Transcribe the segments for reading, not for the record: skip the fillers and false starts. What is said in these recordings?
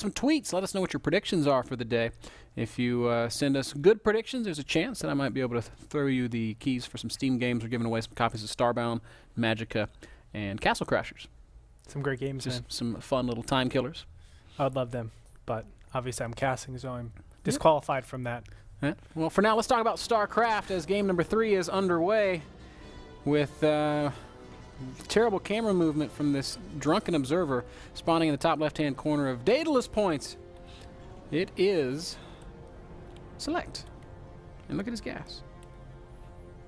some tweets. Let us know what your predictions are for the day. If you send us good predictions, there's a chance that I might be able to throw you the keys for some Steam games. We're giving away some copies of Starbound, Magicka, and Castle Crashers. Some great games, Just man. some fun little time killers. I would love them, but obviously I'm casting, so I'm disqualified from that. Yeah. Well, for now, let's talk about StarCraft as game number 3 is underway with terrible camera movement from this drunken observer spawning in the top left-hand corner of Daedalus Points. It is Select. And look at his gas.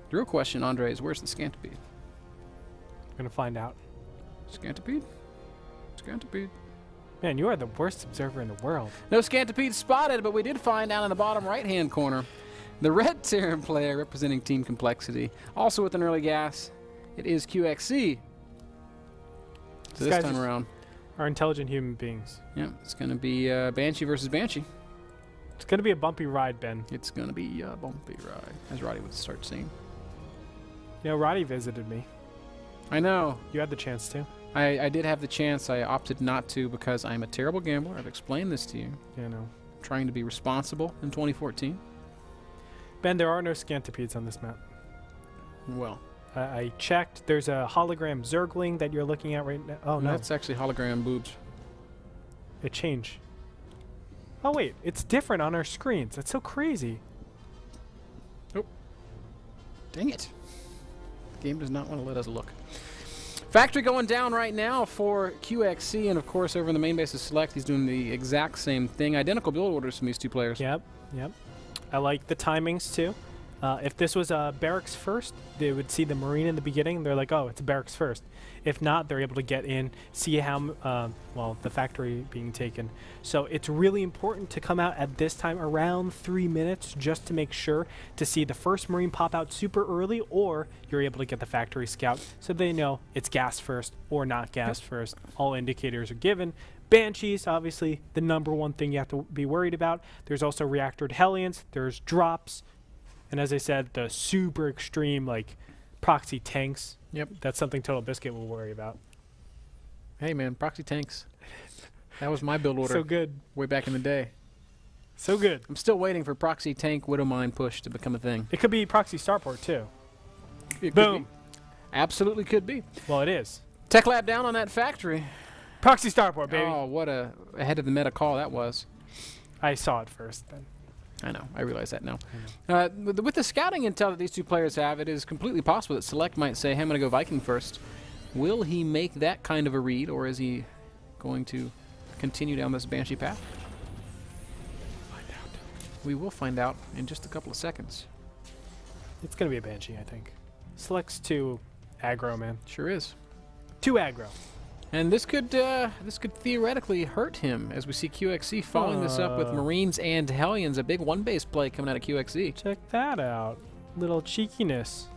The real question, Andre, is where's the Scantipede? I'm going to find out. Scantipede? Scantipede. Man, you are the worst observer in the world. No Scantipede spotted, but we did find down in the bottom right-hand corner the red Terran player representing Team Complexity. Also with an early gas, it is QXC. So this time around, are intelligent human beings. yeah, it's going to be Banshee versus Banshee. It's going to be a bumpy ride, Ben. It's going to be a bumpy ride, as Roddy would start saying. You know, Roddy visited me. I know. You had the chance to. I did have the chance. I opted not to because I'm a terrible gambler. I've explained this to you. You know. Trying to be responsible in 2014. Ben, there are no Scantipedes on this map. Well, I checked. There's a hologram Zergling that you're looking at right now. Oh, no. That's actually hologram boobs. It changed. Oh, wait. It's different on our screens. That's so crazy. Dang it. The game does not want to let us look. Factory going down right now for QXC, and of course over in the main base of Select, he's doing the exact same thing. Identical build orders from these two players. Yep. I like the timings, too. If this was a barracks first, they would see the Marine in the beginning. They're like, oh, it's a barracks first. If not, they're able to get in, see how, well, the factory being taken. So it's really important to come out at this time around 3 minutes just to make sure to see the first Marine pop out super early, or you're able to get the factory scout so they know it's gas first or not gas first. All indicators are given. Banshees, obviously, the #1 thing you have to be worried about. There's also reactored Hellions. There's drops. And as I said, the super extreme, like, proxy tanks. Yep. That's something Total Biscuit will worry about. Hey, man, proxy tanks. That was my build order. So good. Way back in the day. So good. I'm still waiting for proxy tank Widow Mine push to become a thing. It could be proxy starport, too. It could Boom. be. Absolutely could be. Well, it is. Tech Lab down on that factory. Proxy starport, baby. Oh, what a ahead of the meta call that was. I saw it first, then. I know. I realize that now. With the scouting intel that these two players have, it is completely possible that Select might say, hey, I'm going to go Viking first. Will he make that kind of a read, or is he going to continue down this Banshee path? Find out. We will find out in just a couple of seconds. It's going to be a Banshee, I think. Select's too aggro, man. Sure is. Too aggro. And this could theoretically hurt him, as we see QXC following this up with Marines and Hellions. A big one-base play coming out of QXC. Check that out. Little cheekiness.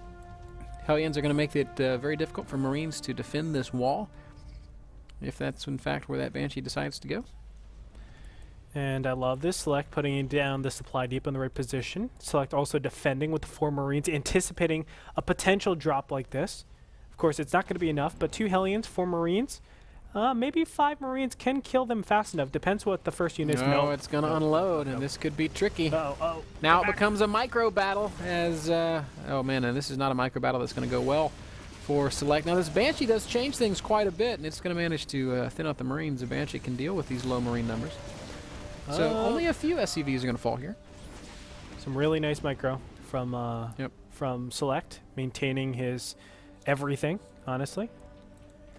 Hellions are going to make it very difficult for Marines to defend this wall, if that's in fact where that Banshee decides to go. And I love this. Select putting down the supply depot in the right position. Select also defending with the 4 Marines, anticipating a potential drop like this. Of course, it's not going to be enough, but 2 Hellions, 4 Marines. Maybe 5 Marines can kill them fast enough. Depends what the first units know. No, it's going to unload, and this could be tricky. Oh. Now it becomes a micro battle as, oh man, and this is not a micro battle that's going to go well for Select. Now this Banshee does change things quite a bit, and it's going to manage to thin out the Marines. The Banshee can deal with these low Marine numbers. So only a few SCVs are going to fall here. Some really nice micro from Select, maintaining his everything, honestly.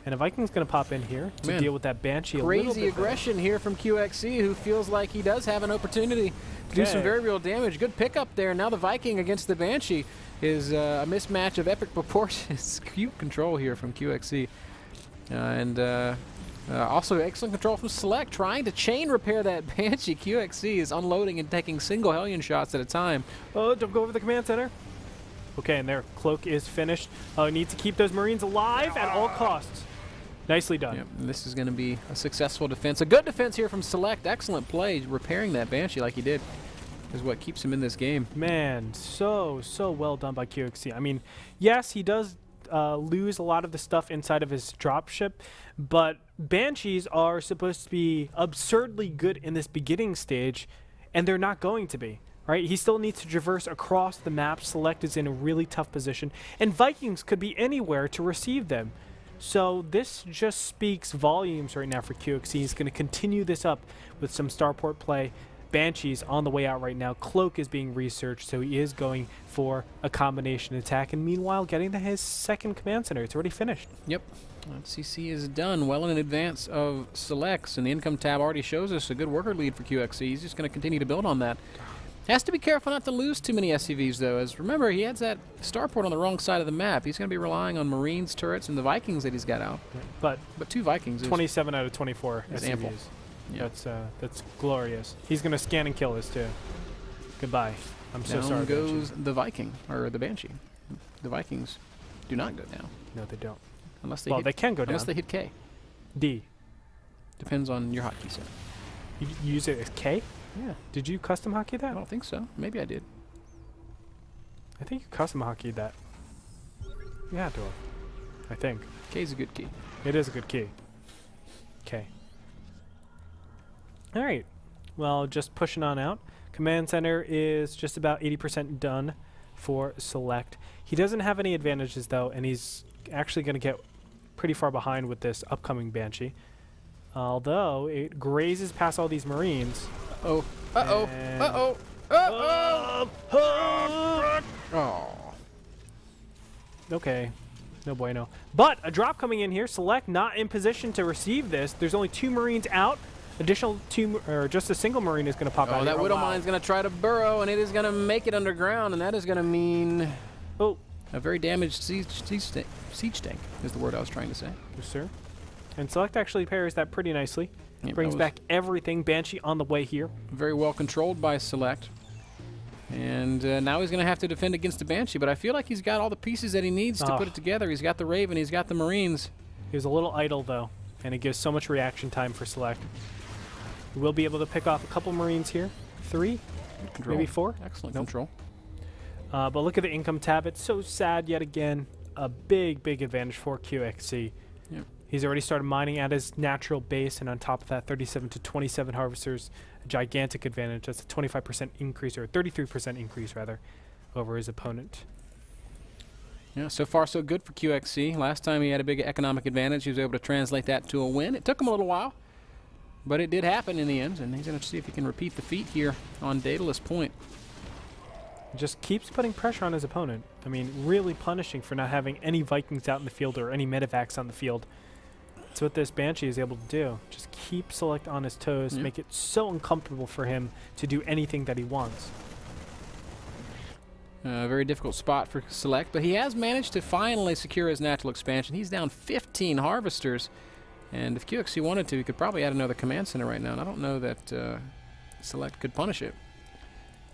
And a Viking's going to pop in here to deal with that Banshee a little bit. Crazy aggression here from QXC, who feels like he does have an opportunity to do some very real damage. Good pickup there. Now the Viking against the Banshee is a mismatch of epic proportions. Cute control here from QXC. Also excellent control from Select, trying to chain repair that Banshee. QXC is unloading and taking single Hellion shots at a time. Oh, don't go over the command center. Okay, and their cloak is finished. Needs to keep those Marines alive at all costs. Nicely done. Yep, and this is going to be a successful defense. A good defense here from Select. Excellent play, repairing that Banshee like he did is what keeps him in this game. Man, so well done by QXC. I mean, yes, he does lose a lot of the stuff inside of his dropship, but Banshees are supposed to be absurdly good in this beginning stage, and they're not going to be. Right? He still needs to traverse across the map. Select is in a really tough position, and Vikings could be anywhere to receive them. So this just speaks volumes right now for QXC. He's going to continue this up with some starport play. Banshee's on the way out right now. Cloak is being researched, so he is going for a combination attack, and meanwhile getting to his second command center. It's already finished. Yep. CC is done well in advance of Selects, and the income tab already shows us a good worker lead for QXC. He's just going to continue to build on that. Has to be careful not to lose too many SCVs, though, as remember, he has that starport on the wrong side of the map. He's going to be relying on Marines, turrets, and the Vikings that he's got out. But 2 Vikings 27 out of 24 is SCVs. ample. Yep. That's glorious. He's going to scan and kill this, too. Goodbye. I'm so sorry. Down goes the Viking, or the Banshee. The Vikings do not go down. No, they don't. Unless they Well, hit, they can go down. unless they hit K. D. Depends on your hotkey set. You use it as K? Yeah. Did you custom hotkey I that? don't think so. Maybe I did. I think you custom hotkeyed that. You had to have. I think. K's a good key. It is a good key. K. Alright. Well, just pushing on out. Command center is just about 80% done for Select. He doesn't have any advantages, though, and he's actually going to get pretty far behind with this upcoming Banshee. Although, it grazes past all these Marines. Uh-oh. Uh-oh. And- Uh-oh. Uh-oh. Oh. Okay. No bueno. But a drop coming in here. Select not in position to receive this. There's only 2 Marines out. Additional 2, or just a single Marine is going to pop out. Oh, that here. Widow Wow. Mine's going to try to burrow, and it is going to make it underground, and that is going to mean Oh, a very damaged siege tank is the word I was trying to say. yes, sir. And Select actually pairs that pretty nicely. Yep, Brings that was back everything. Banshee on the way here. very well controlled by Select. And now he's going to have to defend against the Banshee, but I feel like he's got all the pieces that he needs to Oh. put it together. He's got the Raven, he's got the Marines. He was a little idle, though, and it gives so much reaction time for Select. We will be able to pick off a couple Marines here. 3, Control. maybe 4. Excellent Nope. control. But look at the income tab. It's so sad yet again. A big, big advantage for QXC. Yep. He's already started mining at his natural base, and on top of that, 37 to 27 harvesters, a gigantic advantage. That's a 25% increase, or 33% increase, rather, over his opponent. Yeah, so far so good for QXC. Last time he had a big economic advantage. He was able to translate that to a win. It took him a little while, but it did happen in the end, and he's going to see if he can repeat the feat here on Daedalus Point. Just keeps putting pressure on his opponent. I mean, really punishing for not having any Vikings out in the field or any medevacs on the field. That's what this Banshee is able to do. Just keep Select on his toes, Yeah. make it so uncomfortable for him to do anything that he wants. Very difficult spot for Select, but he has managed to finally secure his natural expansion. He's down 15 harvesters, and if QXC wanted to, he could probably add another command center right now, and I don't know that Select could punish it.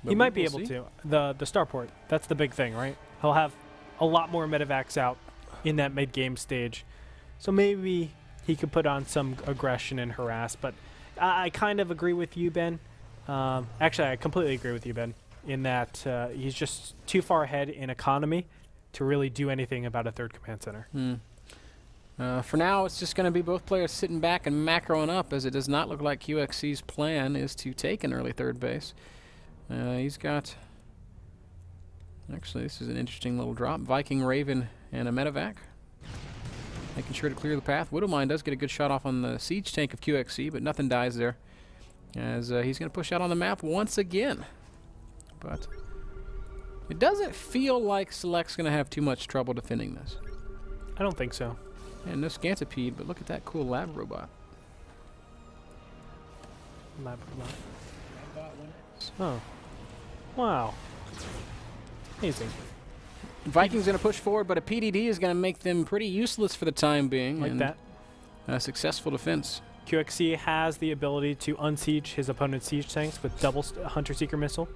But He we might be will able see. to. The starport, that's the big thing, right? He'll have a lot more medevacs out in that mid-game stage. So maybe he could put on some aggression and harass, but I kind of agree with you, Ben. Actually, I completely agree with you, Ben, in that he's just too far ahead in economy to really do anything about a third command center. For now, it's just going to be both players sitting back and macroing up, as it does not look like QXC's plan is to take an early third base. He's got... Actually, this is an interesting little drop. Viking, Raven, and a medevac. Making sure to clear the path. Widowmine does get a good shot off on the siege tank of QXC, but nothing dies there, as he's going to push out on the map once again. But it doesn't feel like Select's going to have too much trouble defending this. I don't think so. And no Scantipede, but look at that cool lab robot. Oh. Wow. Amazing. Vikings going to push forward, but a PDD is going to make them pretty useless for the time being. Like and that. A successful defense. QXC has the ability to unsiege his opponent's siege tanks with double Hunter-Seeker missile.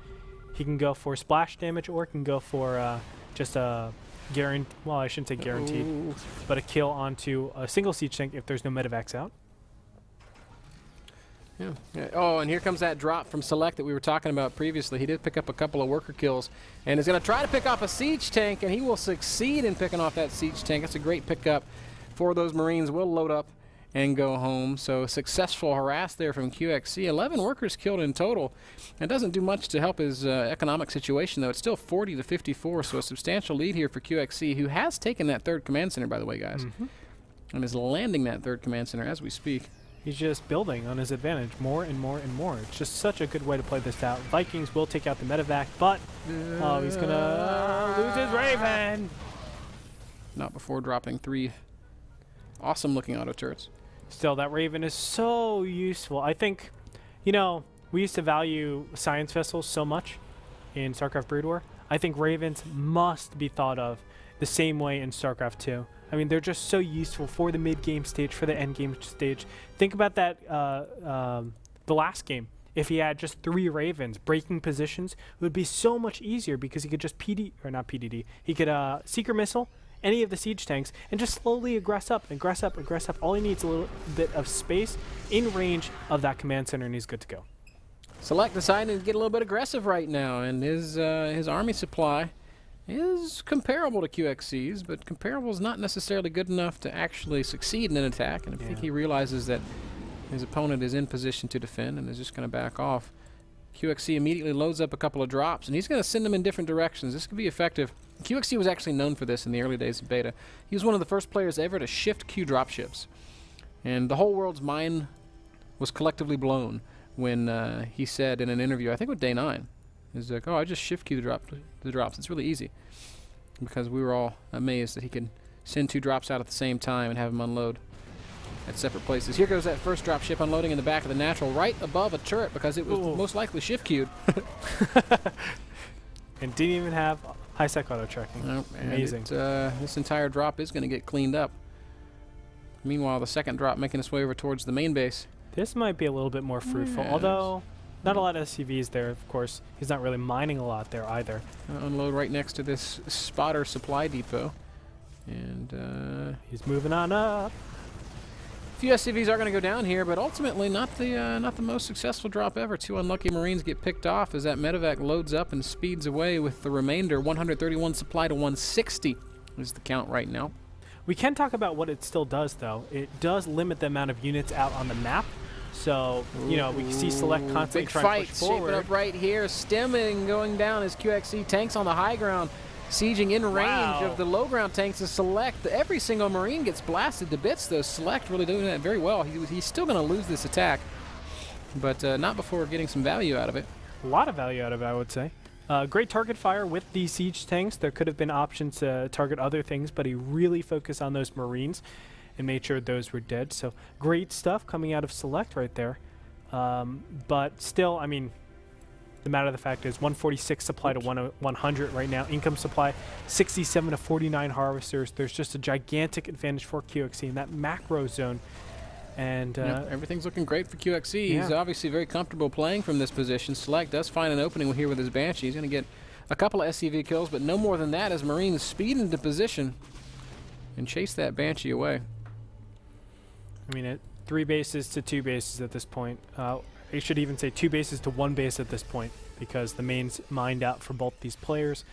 He can go for splash damage, or can go for just a guaranteed, well, I shouldn't say guaranteed, Ooh. but a kill onto a single siege tank if there's no medevacs out. Yeah. Oh, and here comes that drop from Select that we were talking about previously. He did pick up a couple of worker kills and is going to try to pick off a siege tank, and he will succeed in picking off that siege tank. That's a great pickup for those Marines. We'll load up and go home. So successful harass there from QXC. 11 workers killed in total. It doesn't do much to help his economic situation, though. It's still 40 to 54, so a substantial lead here for QXC, who has taken that third command center, by the way, guys, and is landing that third command center as we speak. He's just building on his advantage more and more and more. It's just such a good way to play this out. Vikings will take out the medevac, but he's going to lose his Raven. Not before dropping 3 awesome-looking auto turrets. Still, that Raven is so useful. I think, you know, we used to value science vessels so much in StarCraft Brood War. I think Ravens must be thought of the same way in StarCraft 2. I mean, they're just so useful for the mid-game stage, for the end-game stage. Think about that, the last game. If he had just 3 Ravens breaking positions, it would be so much easier because he could just he could Seeker Missile any of the siege tanks and just slowly aggress up. All he needs is a little bit of space in range of that command center, and he's good to go. Select deciding to get a little bit aggressive right now, and his army supply is comparable to QXC's, but comparable is not necessarily good enough to actually succeed in an attack, and I think he realizes that his opponent is in position to defend and is just going to back off. QXC immediately loads up a couple of drops, and he's going to send them in different directions. This could be effective. QXC was actually known for this in the early days of beta. He was one of the first players ever to shift Q dropships, and the whole world's mind was collectively blown when he said in an interview, I think with Day 9, he's like, "Oh, I just shift Q the drops. It's really easy," because we were all amazed that he could send 2 drops out at the same time and have them unload at separate places. Here goes that first drop ship unloading in the back of the natural, right above a turret, because it was most likely shift queued. And didn't even have high-sec auto tracking. Nope, amazing. This entire drop is going to get cleaned up. Meanwhile, the second drop making its way over towards the main base. This might be a little bit more fruitful, although not a lot of SCVs there, of course. He's not really mining a lot there either. Unload right next to this spotter supply depot. And he's moving on up. A few SCVs are going to go down here, but ultimately not the most successful drop ever. 2 unlucky Marines get picked off as that medevac loads up and speeds away with the remainder. 131 supply to 160 is the count right now. We can talk about what it still does, though. It does limit the amount of units out on the map. So, you know, we can see Select constantly trying to push forward. Big fight shaping up right here. Stemming going down as QXC tanks on the high ground. Sieging in range of the low ground tanks is Select. Every single Marine gets blasted to bits, though. Select really doing that very well. He's still going to lose this attack, but not before getting some value out of it. A lot of value out of it, I would say. Great target fire with these siege tanks. There could have been options to target other things, but he really focused on those Marines and made sure those were dead. So great stuff coming out of Select right there. But still, I mean, the matter of the fact is 146 supply to 100 right now. Income supply 67 to 49 harvesters. There's just a gigantic advantage for QXC in that macro zone. And everything's looking great for QXC. He's obviously very comfortable playing from this position. Select does find an opening here with his Banshee. He's going to get a couple of SCV kills, but no more than that as Marines speed into position and chase that Banshee away. I mean, at 3 bases to 2 bases at this point. I should even say 2 bases to 1 base at this point because the main's mined out for both these players.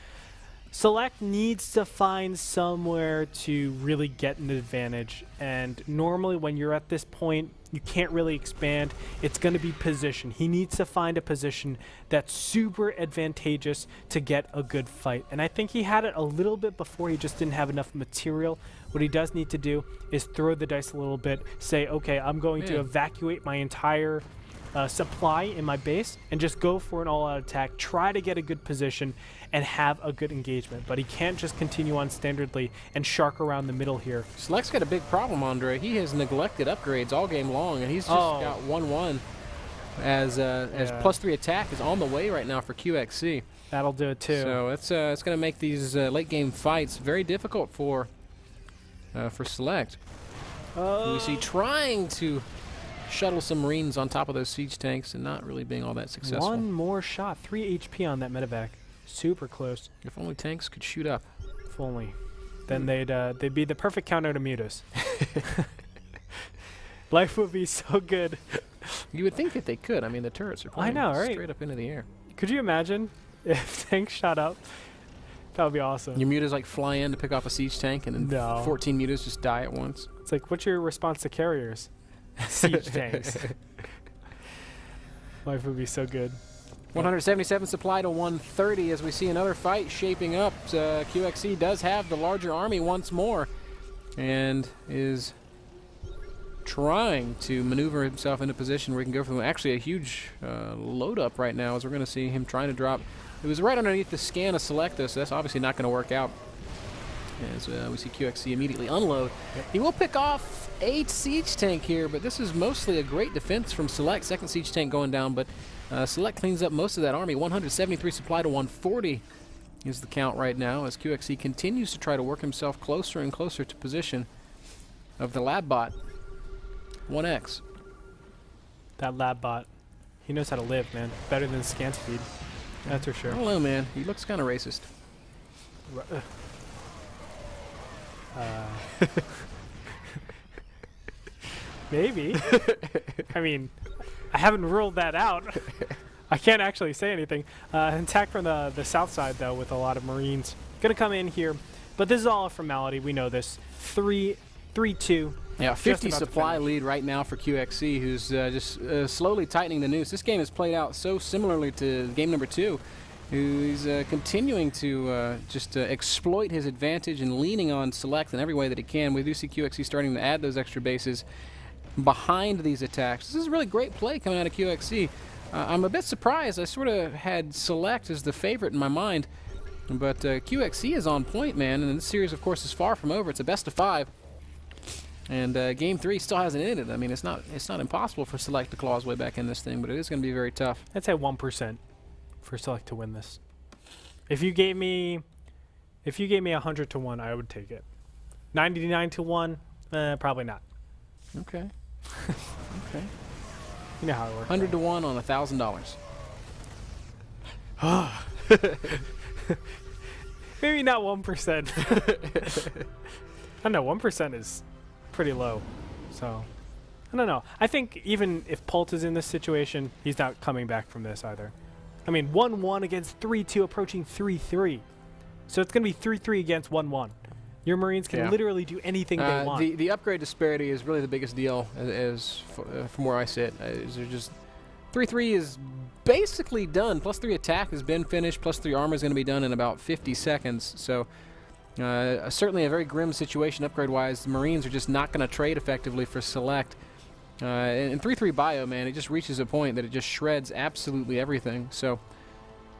Select needs to find somewhere to really get an advantage, and normally when you're at this point, you can't really expand. It's going to be position. He needs to find a position that's super advantageous to get a good fight, and I think he had it a little bit before. He just didn't have enough material. What he does need to do is throw the dice a little bit, say, okay, I'm going to evacuate my entire supply in my base and just go for an all-out attack, try to get a good position and have a good engagement. But he can't just continue on standardly and shark around the middle here. Select's got a big problem, Andre. He has neglected upgrades all game long, and he's just got 1-1 as +3 attack is on the way right now for QXC. That'll do it too. So it's going to make these late game fights very difficult for Select. We see trying to shuttle some Marines on top of those siege tanks and not really being all that successful. 1 more shot, 3 HP on that medevac. Super close. If only tanks could shoot up. If only. Then they'd be the perfect counter to Mutas. Life would be so good. You would think that they could. I mean, the turrets are flying straight up into the air. Could you imagine if tanks shot up, That would be awesome. Your mutas like fly in to pick off a siege tank, and then No. 14 mutas just die at once. It's like, what's your response to carriers? Siege tanks. Life would be so good. 177 supply to 130 as we see another fight shaping up. QXC does have the larger army once more and is trying to maneuver himself into a position where he can go for actually a huge load up right now, as we're going to see him trying to drop. It was right underneath the scan of Select, though, so that's obviously not going to work out. As we see QXC immediately unload. He will pick off a siege tank here, but this is mostly a great defense from Select. Second siege tank going down, but Select cleans up most of that army. 173 supply to 140 is the count right now, as QXC continues to try to work himself closer and closer to position of the lab bot. 1X. That lab bot, he knows how to live, man. Better than scan speed. That's for sure. I don't know, man. He looks kind of racist. Maybe. I mean, I haven't ruled that out. I can't actually say anything. Attack from the south side, though, with a lot of Marines. Going to come in here. But this is all a formality. We know this. 3-2. Yeah, 50 supply lead right now for QXC, who's just slowly tightening the noose. This game has played out so similarly to game number 2. Who's continuing to just exploit his advantage and leaning on Select in every way that he can. We do see QXC starting to add those extra bases behind these attacks. This is a really great play coming out of QXC. I'm a bit surprised. I sort of had Select as the favorite in my mind, but QXC is on point, man, and this series, of course, is far from over. It's a best of 5, and Game 3 still hasn't ended. I mean, it's not impossible for Select to claw his way back in this thing, but it is going to be very tough. I'd say 1% for Select to win this. If you gave me 100 to 1, I would take it. 99 to 1, probably not. Okay. Okay. You know how it works. 100 to 1 on $1,000. Maybe not 1%. I don't know. 1% is pretty low. So, I don't know. I think even if Pult is in this situation, he's not coming back from this either. I mean, 1-1 against 3-2, approaching 3-3. So it's going to be 3-3 against 1-1. Your Marines can literally do anything they want. The upgrade disparity is really the biggest deal, from where I sit. They're just 3-3 is basically done. +3 attack has been finished. +3 armor is going to be done in about 50 seconds. So certainly a very grim situation upgrade-wise. The Marines are just not going to trade effectively for Select. And 3-3 bio, man, it just reaches a point that it just shreds absolutely everything. So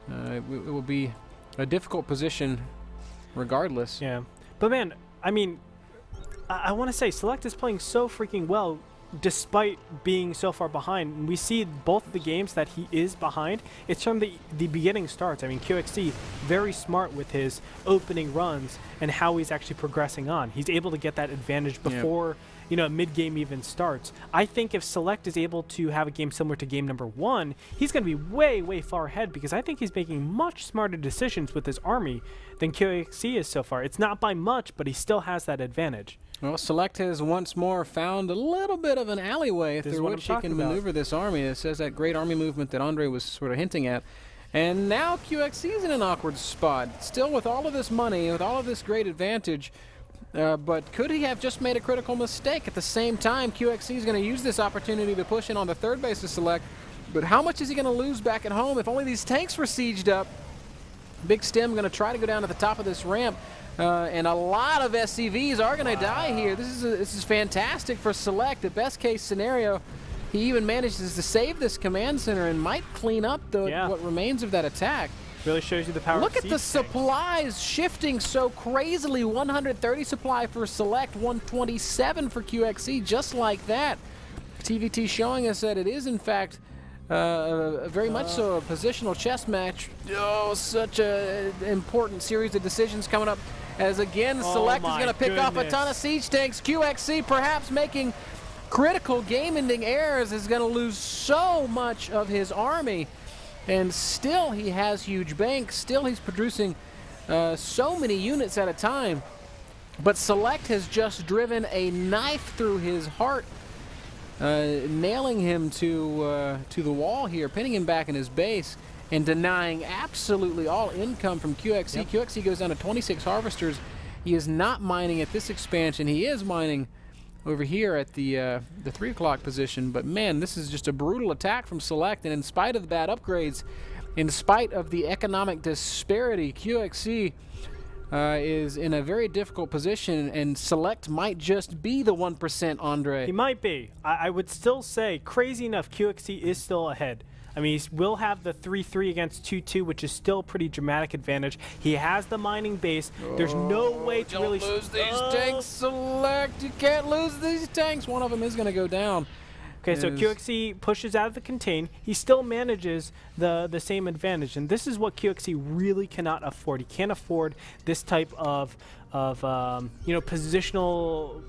it will be a difficult position regardless. Yeah. But, man, I mean, I want to say Select is playing so freaking well despite being so far behind. And we see both of the games that he is behind. It's from the beginning starts. I mean, QXC, very smart with his opening runs and how he's actually progressing on. He's able to get that advantage before mid-game even starts. I think if Select is able to have a game similar to game number 1, he's going to be way, way far ahead because I think he's making much smarter decisions with his army than QXC is so far. It's not by much, but he still has that advantage. Well, Select has once more found a little bit of an alleyway through which he can maneuver this army. It says that great army movement that Andre was sort of hinting at. And now QXC is in an awkward spot. Still with all of this money, with all of this great advantage, but could he have just made a critical mistake? At the same time, QXC is going to use this opportunity to push in on the third base to Select. But how much is he going to lose back at home if only these tanks were sieged up? Big Stem going to try to go down to the top of this ramp. And a lot of SCVs are going to die here. This is fantastic for Select. The best case scenario, he even manages to save this command center and might clean up what remains of that attack. Really shows you the power. Look at the supplies shifting so crazily. 130 supply for Select, 127 for QXC, just like that. TVT showing us that it is, in fact, very much so a positional chess match. Oh, such an important series of decisions coming up. As again, Select is going to pick off a ton of siege tanks. QXC perhaps making critical game-ending errors is going to lose so much of his army. And still he has huge banks. Still he's producing so many units at a time. But Select has just driven a knife through his heart, nailing him to the wall here, pinning him back in his base. and denying absolutely all income from QXE. Yep. QXE goes down to 26 harvesters. He is not mining at this expansion. He is mining over here at the 3 o'clock position. But man, this is just a brutal attack from Select. And in spite of the bad upgrades, in spite of the economic disparity, QXE is in a very difficult position, and Select might just be the 1%, Andre. He might be. I would still say, crazy enough, QXE is still ahead. I mean, he will have the 3-3 against 2-2, which is still a pretty dramatic advantage. He has the mining base. There's no way to really lose these tanks, Select. You can't lose these tanks. One of them is going to go down. Okay, so QXE pushes out of the contain. He still manages the same advantage, and this is what QXE really cannot afford. He can't afford this type of positional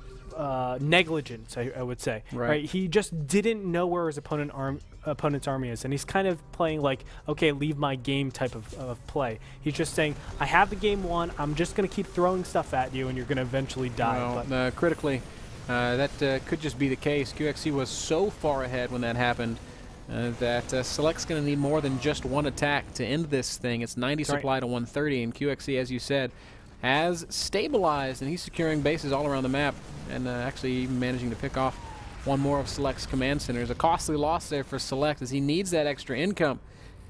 negligence, I would say. Right. He just didn't know where his opponent's army is, and he's kind of playing like, okay, leave my game type of play. He's just saying, I have the game won. I'm just going to keep throwing stuff at you, and you're going to eventually die. Well, critically, that could just be the case. QXE was so far ahead when that happened that Select's going to need more than just one attack to end this thing. It's 90 supply to 130, and QXE, as you said, has stabilized, and he's securing bases all around the map and actually even managing to pick off one more of Select's command centers. A costly loss there for Select as he needs that extra income.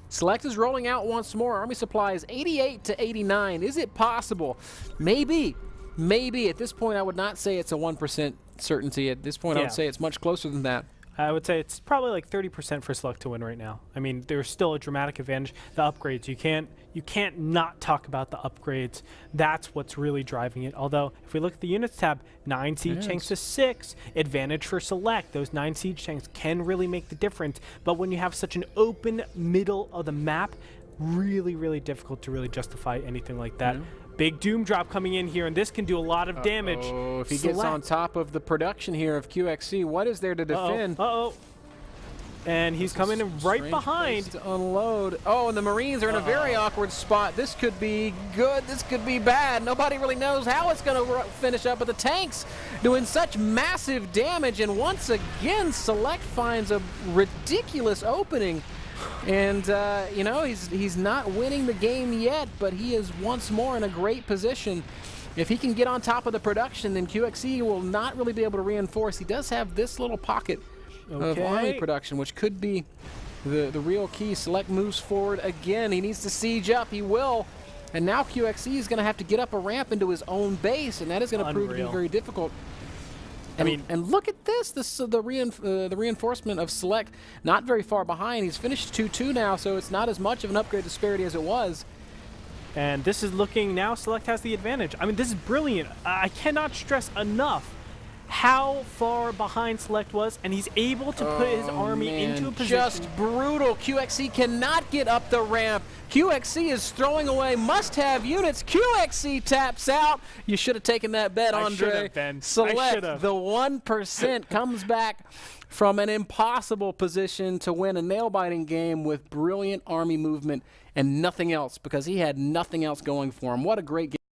Select is rolling out once more. Army supply is 88 to 89. Is it possible? Maybe. Maybe. At this point, I would not say it's a 1% certainty. At this point, I would say it's much closer than that. I would say it's probably like 30% for Select to win right now. I mean, there's still a dramatic advantage. The upgrades, you can't not talk about the upgrades. That's what's really driving it. Although, if we look at the units tab, 9 siege tanks to 6, advantage for Select. Those 9 siege tanks can really make the difference. But when you have such an open middle of the map, really, really difficult to really justify anything like that. Big Doom drop coming in here, and this can do a lot of damage. If he gets on top of the production here of QXE, what is there to defend? And he's coming in right behind. To unload. Oh, and the Marines are in a very awkward spot. This could be good. This could be bad. Nobody really knows how it's going to finish up, but the tanks doing such massive damage, and once again, Select finds a ridiculous opening. And, he's not winning the game yet, but he is once more in a great position. If he can get on top of the production, then QXE will not really be able to reinforce. He does have this little pocket of army production, which could be the real key. Select moves forward again. He needs to siege up. He will. And now QXE is going to have to get up a ramp into his own base, and that is going to prove to be very difficult. And look at this. The reinforcement of Select not very far behind. He's finished 2-2 now, so it's not as much of an upgrade disparity as it was. And this is looking now. Select has the advantage. I mean, this is brilliant. I cannot stress enough how far behind Select was, and he's able to put his army into a position. Just brutal. QXE cannot get up the ramp. QXE is throwing away must-have units. QXE taps out. You should have taken that bet, Andre. Select, the 1%, comes back from an impossible position to win a nail-biting game with brilliant army movement and nothing else, because he had nothing else going for him. What a great game.